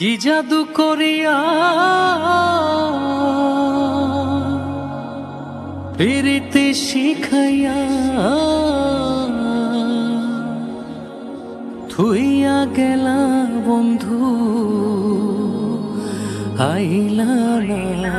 কি জাদু করিয়া প্রীতি শিখাইয়া থুইয়া গেলা বন্ধু আইলা না।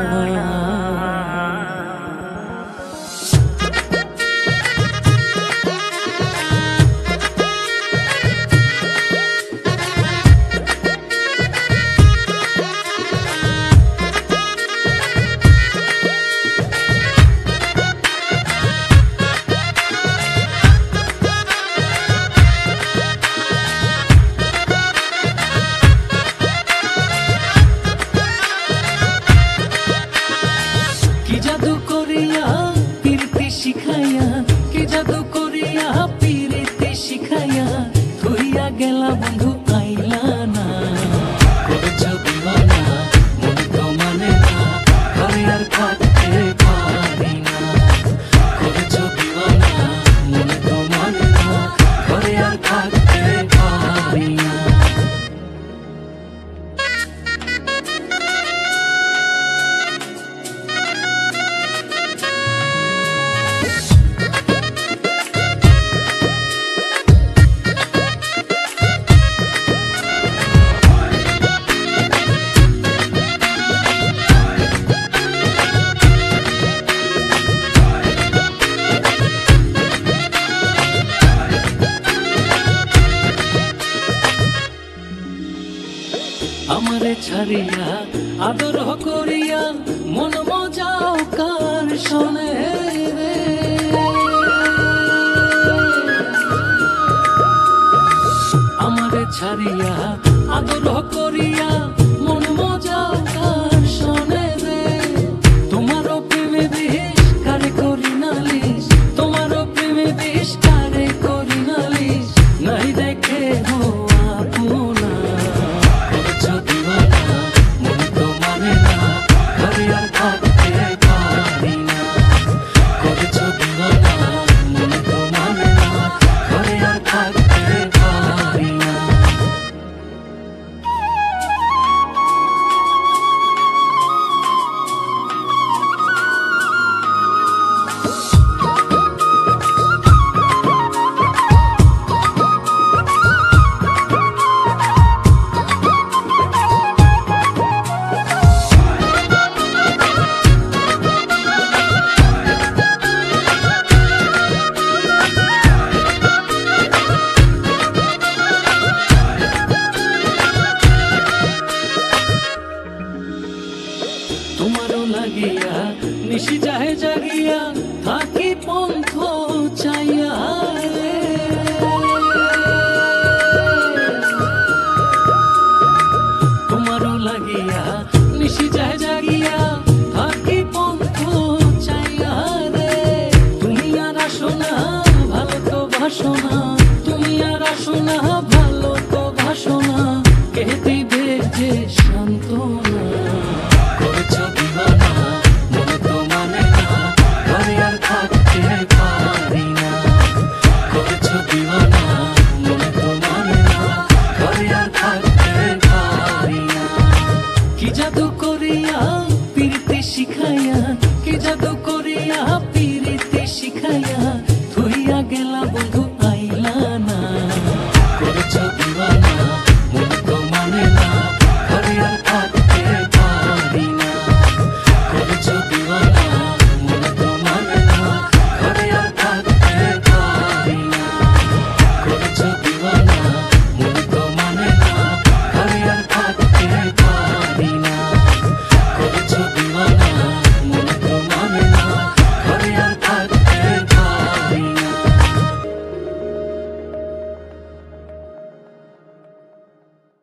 কি জাদু করিয়া প্রীতি শিখাইয়া, কি জাদু করিয়া প্রীতি শিখাইয়া থুইয়া গেলা বন্ধু আইলা না। করেছ দিওয়ানা মন তো মানে না, ঘরে আর থাকতে পারি না। করেছ দিওয়ানা মন তো মানে না, ঘরে আর থাকতে পারি না। আমারে ছাড়িয়া আদর করিয়া মন মজাও কার শোনে রে। আমারে ছাড়িয়া আদর করিয়া মন মজাও কার শোনে রে। তোমারও প্রেমে বিষ কারে করি নালিশ, তোমারও প্রেমে বিষ কারে করি নালিশ। নাই দেখে